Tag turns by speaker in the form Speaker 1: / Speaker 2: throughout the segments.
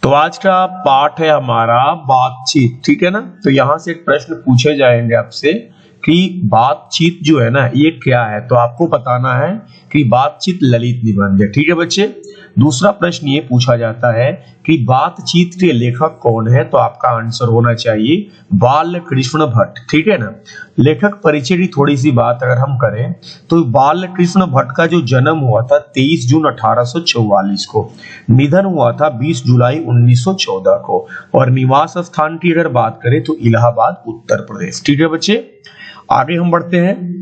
Speaker 1: तो आज का पाठ है हमारा बातचीत, ठीक है ना। तो यहां से एक प्रश्न पूछे जाएंगे आपसे कि बातचीत जो है ना ये क्या है, तो आपको बताना है कि बातचीत ललित निबंध है, ठीक है बच्चे। दूसरा प्रश्न ये पूछा जाता है कि बातचीत के लेखक कौन है, तो आपका आंसर होना चाहिए बाल कृष्ण भट्ट, ठीक है ना। लेखक परिचय की थोड़ी सी बात अगर हम करें तो बाल कृष्ण भट्ट का जो जन्म हुआ था 23 जून 1844 को, निधन हुआ था 20 जुलाई 1914 को, और निवास स्थान की अगर बात करें तो इलाहाबाद उत्तर प्रदेश, ठीक है बच्चे। आगे हम बढ़ते हैं।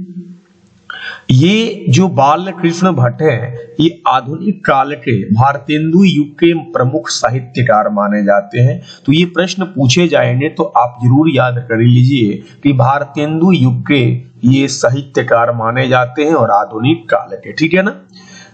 Speaker 1: ये जो बाल कृष्ण भट्ट है ये आधुनिक काल के भारतेंदु युग के प्रमुख साहित्यकार माने जाते हैं। तो ये प्रश्न पूछे जाएंगे तो आप जरूर याद कर लीजिए कि भारतेंदु युग के ये साहित्यकार माने जाते हैं और आधुनिक काल के, ठीक है ना।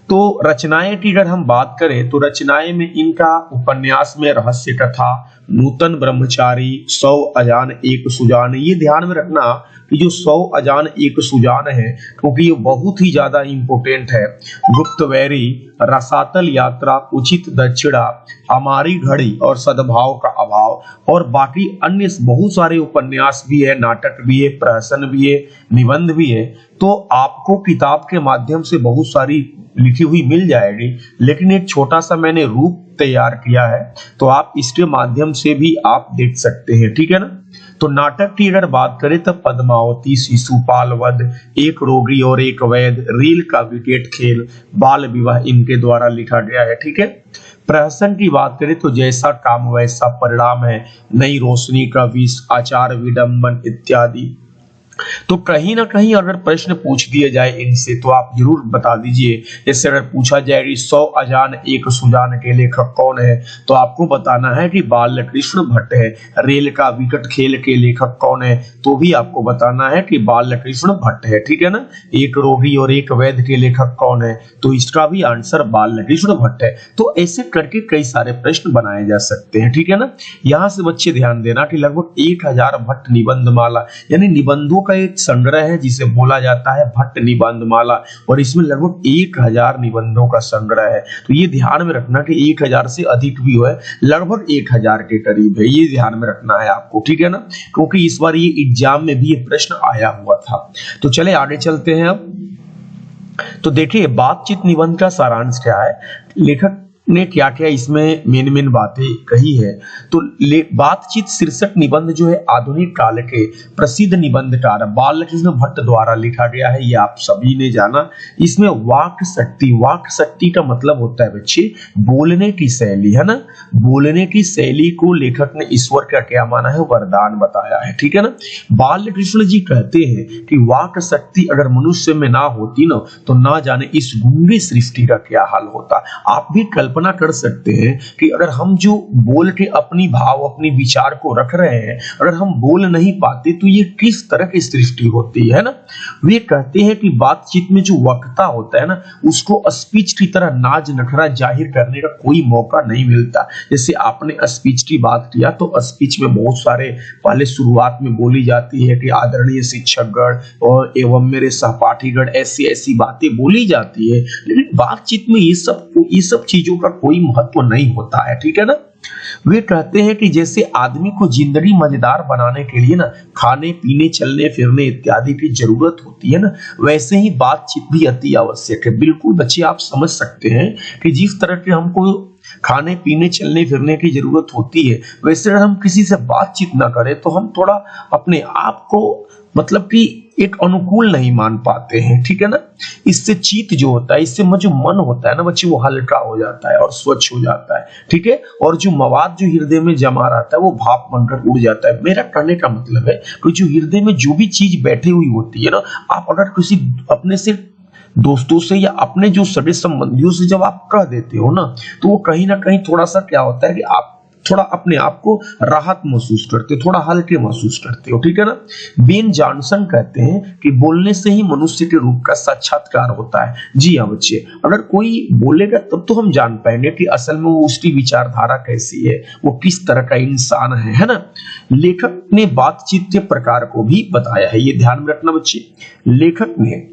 Speaker 1: तो रचनाएं की अगर हम बात करें तो रचनाएं में इनका उपन्यास में रहस्य कथा, नूतन ब्रह्मचारी, 100 अजान एक सुजान, ये ध्यान में रखना कि जो 100 अजान एक सुजान है क्योंकि ये बहुत ही ज्यादा इंपोर्टेंट है। गुप्तवैरी, रसातल यात्रा, उचित दक्षिणा, हमारी घड़ी और सद्भाव का अभाव, और बाकी अन्य बहुत सारे उपन्यास भी है, नाटक भी है, प्रहसन भी है, निबंध भी है। तो आपको किताब के माध्यम से बहुत सारी लिखी हुई मिल जाएगी, लेकिन एक छोटा सा मैंने रूप तैयार किया है तो आप इसके माध्यम से भी आप देख सकते हैं, ठीक है ना। तो नाटक की अगर बात करें तो पद्मावती, शिशुपाल वध, एक रोगी और एक वैद, रेल का विकेट खेल, बाल विवाह इनके द्वारा लिखा गया है, ठीक है। प्रहसन की बात करें तो जैसा काम वैसा परिणाम है, नई रोशनी का विष, आचार विडंबन इत्यादि। तो कहीं ना कहीं अगर प्रश्न पूछ दिए जाए इनसे तो आप जरूर बता दीजिए। जैसे अगर पूछा जाए कि 100 अजान एक सुजान के लेखक कौन है, तो आपको बताना है कि बाल कृष्ण भट्ट है। रेल का विकट खेल के लेखक कौन है, तो भी आपको बताना है कि बाल कृष्ण भट्ट है, ठीक है ना। एक रोगी और एक वैद के लेखक कौन है, तो इसका भी आंसर बाल कृष्ण भट्ट है। तो ऐसे करके कई सारे प्रश्न बनाए जा सकते हैं, ठीक है ना। यहाँ से बच्चे ध्यान देना कि लगभग 1000 भट्ट निबंध माला यानी निबंधों का एक संग्रह है जिसे बोला जाता है भट्ट निबंध माला, और इसमें लगभग 1000 निबंधों का संग्रह है। तो ये ध्यान में रखना कि 1000 से अधिक भी हो, लगभग 1000 के करीब है, ये ध्यान में रखना है आपको, ठीक है ना, क्योंकि इस बार ये एग्जाम में भी ये प्रश्न आया हुआ था। तो चले आगे चलते हैं अब। तो देखिए बातचीत निबंध का सारांश क्या है, लेखक ने क्या क्या इसमें मेन बातें कही है। तो बातचीत शीर्षक निबंध जो है आधुनिक काल के प्रसिद्ध निबंधकार बाल कृष्ण भट्ट द्वारा लिखा गया है, ये आप सभी ने जाना। इसमें वाक शक्ति का मतलब होता है बच्चे बोलने की शैली, है ना। बोलने की शैली को लेखक ने ईश्वर का क्या माना है, वरदान बताया है, ठीक है ना। बाल कृष्ण जी कहते हैं कि वाक शक्ति अगर मनुष्य में ना होती ना तो ना जाने इस गूंगी सृष्टि का क्या हाल होता। आप भी कल्पना कर सकते हैं कि अगर हम जो बोल के अपनी भाव अपनी विचार को रख रहे हैं, अगर हम बोल नहीं पाते तो ये किस तरह की सृष्टि होती है ना। वे कहते हैं कि बातचीत में जो वक्ता होता है ना उसको स्पीच की तरह नाज नखरा जाहिर करने का कोई मौका नहीं मिलता। जैसे आपने स्पीच की बात किया तो स्पीच में बहुत सारे पहले शुरुआत में बोली जाती है कि आदरणीय शिक्षकगण और एवं मेरे सहपाठीगण, ऐसी ऐसी बातें बोली जाती है, लेकिन बातचीत में ये सब चीजों का कोई महत्व नहीं होता है, ठीक है ना। वे कहते हैं कि जैसे आदमी को जिंदगी मजेदार बनाने के लिए ना खाने पीने चलने फिरने इत्यादि की जरूरत होती है ना, वैसे ही बातचीत भी अति आवश्यक है। बिल्कुल बच्चे आप समझ सकते हैं कि जिस तरह के हमको खाने पीने चलने फिरने की जरूरत होती है, वैसे अगर हम किसी से बातचीत ना करें तो हम थोड़ा अपने आप को मतलब कि एक अनुकूल नहीं मान पाते हैं, ठीक है ना। इससे चित्त जो होता है, इससे जो मन होता है ना बच्चे वो हल्का हो जाता है और स्वच्छ हो जाता है, ठीक है। और जो मवाद जो हृदय में जमा रहता है वो भाप बनकर उड़ जाता है। मेरा कहने का मतलब है कि जो हृदय में जो भी चीज बैठी हुई होती है ना, आप अगर किसी अपने से दोस्तों से या अपने जो सगे संबंधियों से जब आप कह देते हो ना तो वो कहीं ना कहीं थोड़ा सा क्या होता है कि आप थोड़ा अपने आप को राहत महसूस करते हो, थोड़ा हल्के महसूस करते हो, ठीक है ना। बेन जॉनसन कहते हैं कि बोलने से ही मनुष्य के रूप का साक्षात्कार होता है। जी हाँ बच्चे, अगर कोई बोलेगा तब तो हम जान पाएंगे कि असल में वो उसकी विचारधारा कैसी है, वो किस तरह का इंसान है ना। लेखक ने बातचीत के प्रकार को भी बताया है, ये ध्यान में रखना बच्चे। लेखक ने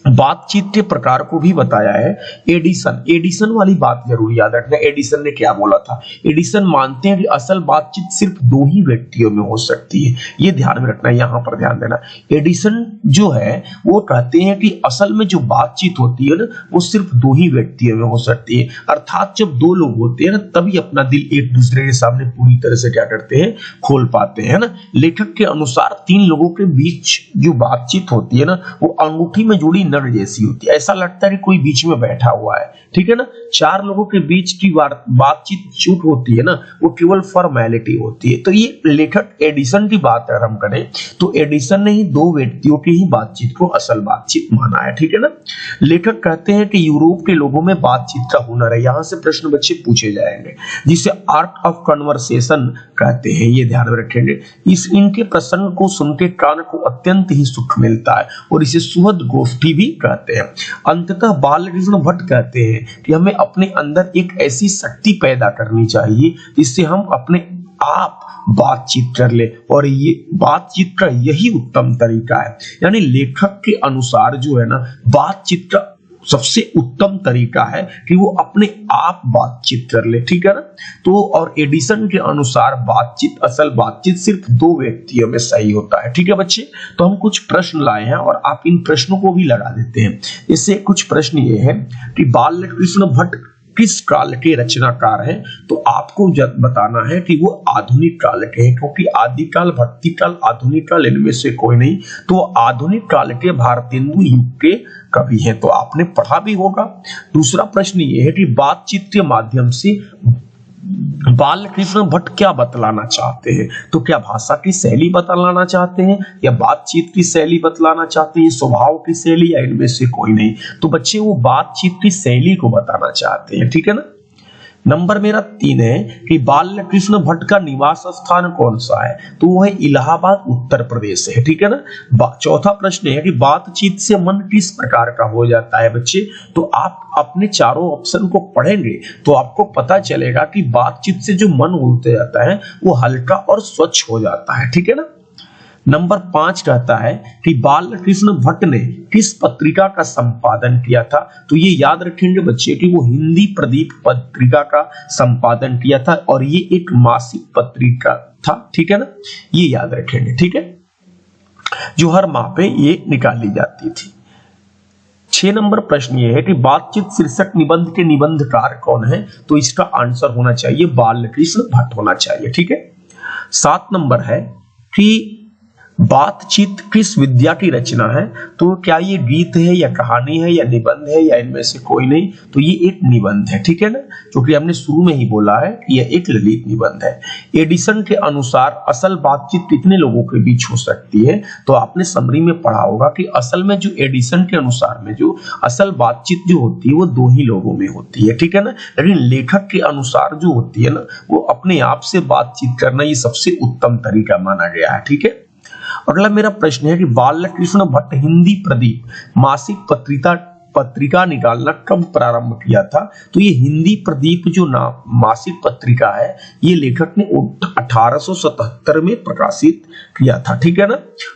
Speaker 1: बातचीत के प्रकार को भी बताया है। एडिसन, एडिसन वाली बात जरूर याद रखना। एडिसन ने क्या बोला था? एडिसन मानते हैं कि असल बातचीत सिर्फ दो ही व्यक्तियों में हो सकती है। ये ध्यान में रखना, यहां पर ध्यान देना। एडिसन जो है वो कहते हैं कि असल में जो बातचीत होती है ना वो सिर्फ दो ही व्यक्तियों में हो सकती है, अर्थात जब दो लोग होते हैं ना तभी अपना दिल एक दूसरे के सामने पूरी तरह से क्या करते हैं, खोल पाते हैं ना। लेखक के अनुसार तीन लोगों के बीच जो बातचीत होती है ना वो अंगूठी में जुड़ी नर जैसी होती है। ऐसा लगता है कि कोई बीच में बैठा हुआ है, ठीक है ना। चार लोगों के बीच की बातचीत झूठ होती है ना, वो केवल फॉर्मेलिटी होती है। तो ये लेखक एडिसन की बात अगर हम करें तो एडिसन ने ही दो व्यक्तियों की ही बातचीत को असल बातचीत माना है, ठीक है ना। लेखक कहते हैं कि यूरोप के लोगों में बातचीत का हुनर है। यहां से प्रश्न बच्चे पूछे जाएंगे जिसे आर्ट ऑफ कन्वर्सेशन कहते हैं, ये ध्यान में रखेंगे। इनके प्रसंग को सुनकर कान को अत्यंत ही सुख मिलता है और इसे सुहद गोष्ठी भी कहते हैं। अंततः बालकृष्ण भट्ट कहते हैं कि हमें अपने अंदर एक ऐसी शक्ति पैदा करनी चाहिए जिससे हम अपने आप बातचीत कर ले, और ये बातचीत का यही उत्तम तरीका है। यानी लेखक के अनुसार जो है ना बातचीत का सबसे उत्तम तरीका है कि वो अपने आप बातचीत कर ले, ठीक है ना। तो और एडिसन के अनुसार बातचीत, असल बातचीत सिर्फ दो व्यक्तियों में सही होता है, ठीक है बच्चे। तो हम कुछ प्रश्न लाए हैं और आप इन प्रश्नों को भी लगा देते हैं। इससे कुछ प्रश्न ये है कि बालकृष्ण भट्ट किस काल के रचनाकार हैं? तो आपको बताना है कि वो आधुनिक काल के हैं, क्योंकि आदिकाल, भक्तिकाल, आधुनिक काल इनमें से कोई नहीं। तो आधुनिक काल के भारतेंदु युग के कवि हैं, तो आपने पढ़ा भी होगा। दूसरा प्रश्न ये है कि बातचीत के माध्यम से बालकृष्ण भट्ट क्या बतलाना चाहते हैं? तो क्या भाषा की शैली बतलाना चाहते हैं या बातचीत की शैली बतलाना चाहते हैं, स्वभाव की शैली, या इनमें से कोई नहीं? तो बच्चे वो बातचीत की शैली को बताना चाहते हैं, ठीक है ना। नंबर मेरा 3 है कि बालकृष्ण भट्ट का निवास स्थान कौन सा है? तो वो है इलाहाबाद, उत्तर प्रदेश है, ठीक है ना। चौथा प्रश्न है कि बातचीत से मन किस प्रकार का हो जाता है? बच्चे तो आप अपने चारों ऑप्शन को पढ़ेंगे तो आपको पता चलेगा कि बातचीत से जो मन होते जाता है वो हल्का और स्वच्छ हो जाता है, ठीक है ना। नंबर 5 कहता है कि बालकृष्ण भट्ट ने किस पत्रिका का संपादन किया था? तो ये याद रखेंगे बच्चे कि वो हिंदी प्रदीप पत्रिका का संपादन किया था और ये एक मासिक पत्रिका था, ठीक है ना। ये याद रखेंगे, ठीक है, जो हर माह पे ये निकाली जाती थी। 6 नंबर प्रश्न ये है कि बातचीत शीर्षक निबंध के निबंधकार कौन है? तो इसका आंसर होना चाहिए बालकृष्ण भट्ट होना चाहिए, ठीक है। 7 नंबर है कि बातचीत किस विद्या की रचना है? तो क्या ये गीत है या कहानी है या निबंध है या इनमें से कोई नहीं? तो ये एक निबंध है, ठीक है ना, क्योंकि हमने शुरू में ही बोला है कि यह एक ललित निबंध है। एडिसन के अनुसार असल बातचीत कितने लोगों के बीच हो सकती है? तो आपने समरी में पढ़ा होगा कि असल में जो एडिसन के अनुसार में जो असल बातचीत जो होती है वो दो ही लोगों में होती है, ठीक है ना। लेकिन लेखक के अनुसार जो होती है ना वो अपने आप से बातचीत करना ये सबसे उत्तम तरीका माना गया है, ठीक है। अगला मेरा प्रश्न है कि बालकृष्ण भट्ट हिंदी प्रदीप मासिक पत्रिका निकालना कब प्रारंभ किया था? तो ये हिंदी प्रदीप जो मासिक पत्रिका है ये लेखक ने 1877 में प्रकाशित किया था, ठीक है ना।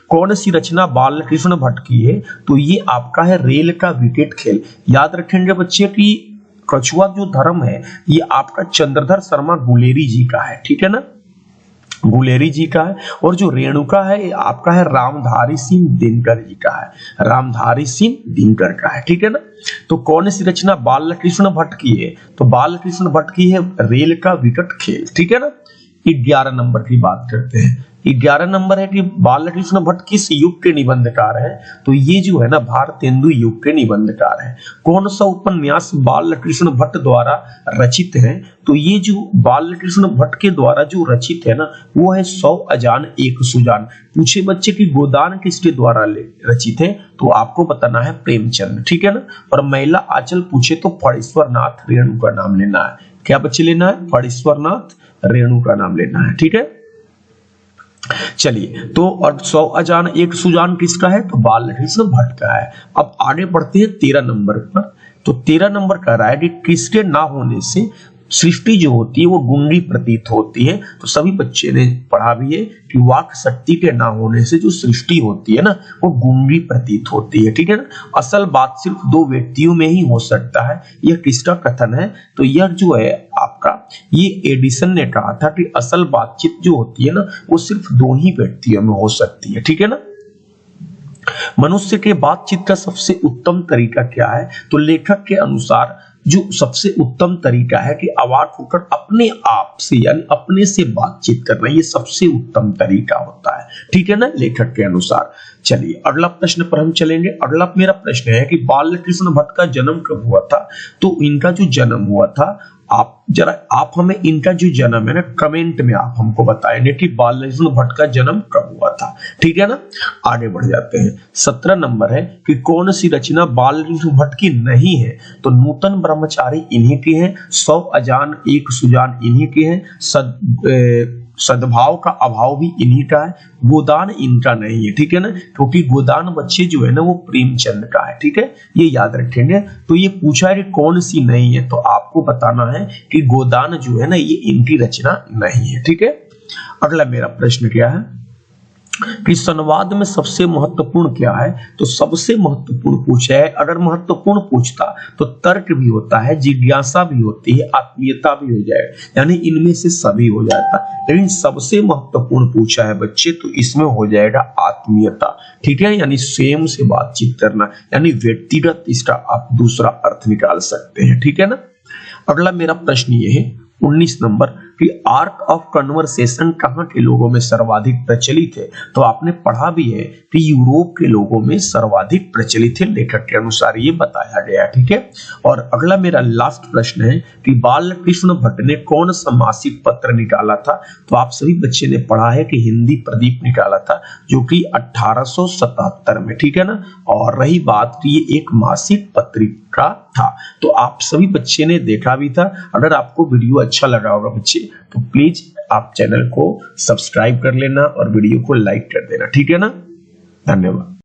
Speaker 1: कौन सी रचना बालकृष्ण भट्ट की है? तो ये आपका है रेल का विकेट खेल। याद रखेंगे बच्चे कि कछुआ जो धर्म है ये आपका चंद्रधर शर्मा गुलेरी जी का है, ठीक है ना, गुलेरी जी का है। और जो रेणुका है ये आपका है रामधारी सिंह दिनकर जी का है, रामधारी सिंह दिनकर का है, ठीक है ना। तो कौन सी रचना बालकृष्ण भट्ट की है? तो बालकृष्ण भट्ट की है रेल का विकट खेल, ठीक है ना। 11 नंबर की बात करते हैं। 11 नंबर है कि बालकृष्ण भट्ट किस युग के निबंधकार है? तो ये जो है ना भारतेंदु युग के निबंधकार है। कौन सा उपन्यास बालकृष्ण भट्ट द्वारा रचित है? तो ये जो बालकृष्ण भट्ट के द्वारा जो रचित है ना वो है 100 अजान एक सुजान। पूछे बच्चे की गोदान किसके द्वारा रचित है? तो आपको बताना है प्रेमचंद, ठीक है ना। और महिला आंचल पूछे तो फणीश्वर नाथ रेणु का नाम लेना है। क्या बच्चे लेना है? फणीश्वर नाथ रेणु का नाम लेना है, ठीक है। चलिए तो और 100 अजान एक सुजान किसका है? तो बालकृष्ण भट्ट का है। अब आगे बढ़ते हैं 13 नंबर पर। तो 13 नंबर कह रहा है कि किसके ना होने से सृष्टि जो होती है वो गूंगी प्रतीत होती है। तो सभी बच्चे ने पढ़ा भी है कि वाक शक्ति के ना होने से जो सृष्टि होती है ना वो गूंगी प्रतीत होती है, ठीक है ना। असल बात सिर्फ दो व्यक्तियों में ही हो सकता है, यह किसका कथन है? तो यह जो है आपका ये एडिसन ने कहा था कि असल बातचीत जो होती है ना वो सिर्फ दो ही व्यक्तियों में हो सकती है, ठीक है ना। मनुष्य के बातचीत का सबसे उत्तम तरीका क्या है? तो लेखक के अनुसार जो सबसे उत्तम तरीका है कि अवाक होकर अपने आप से यानी अपने से बातचीत करना, ये सबसे उत्तम तरीका होता है, ठीक है ना, लेखक के अनुसार। चलिए अगला प्रश्न पर हम चलेंगे। अगला मेरा प्रश्न है कि बालकृष्ण भट्ट का जन्म कब हुआ था? तो इनका जो जन्म हुआ था, आप हमें इनका जो जन्म है ना कमेंट में आप हमको बताएंगे कि बालकृष्ण भट्ट का जन्म कब हुआ था, ठीक है ना। आगे बढ़ जाते हैं। 17 नंबर है कि कौन सी रचना बालकृष्ण भट्ट की नहीं है? तो नूतन ब्रह्मचारी इन्हीं की है, 100 अजान एक सुजान इन्हीं के हैं, सद्भाव का अभाव भी इन्हीं का है, गोदान इनका नहीं है, ठीक है ना, क्योंकि गोदान बच्चे जो है ना वो प्रेमचंद का है, ठीक है, ये याद रखेंगे। तो ये पूछा है कि कौन सी नहीं है, तो आपको बताना है कि गोदान जो है ना ये इनकी रचना नहीं है, ठीक है। अगला मेरा प्रश्न क्या है कि संवाद में सबसे महत्वपूर्ण क्या है? तो सबसे महत्वपूर्ण पूछा है। अगर महत्वपूर्ण पूछता तो तर्क भी होता है, जिज्ञासा भी होती है, आत्मीयता भी हो जाए, यानी इनमें से सभी हो जाता। लेकिन सबसे महत्वपूर्ण पूछा है बच्चे तो इसमें हो जाएगा आत्मीयता, ठीक है, यानी स्वयं से बातचीत करना, यानी व्यक्तिगत, इसका आप दूसरा अर्थ निकाल सकते हैं, ठीक है ना। अगला मेरा प्रश्न ये है 19 नंबर कि आर्ट ऑफ कन्वर्सेशन कहाँ के लोगों में सर्वाधिक प्रचलित है? तो आपने पढ़ा भी है कि यूरोप के लोगों में सर्वाधिक प्रचलित है, लेखक के अनुसार ये बताया गया, ठीक है। और अगला मेरा लास्ट प्रश्न है कि बालकृष्ण भट्ट ने कौन सा मासिक पत्र निकाला था? तो आप सभी बच्चे ने पढ़ा है कि हिंदी प्रदीप निकाला था, जो कि 1877 में, ठीक है ना। और रही बात कि ये एक मासिक पत्रिका था, तो आप सभी बच्चे ने देखा भी था। अगर आपको वीडियो अच्छा लगा होगा बच्चे तो प्लीज आप चैनल को सब्सक्राइब कर लेना और वीडियो को लाइक कर देना, ठीक है ना। धन्यवाद।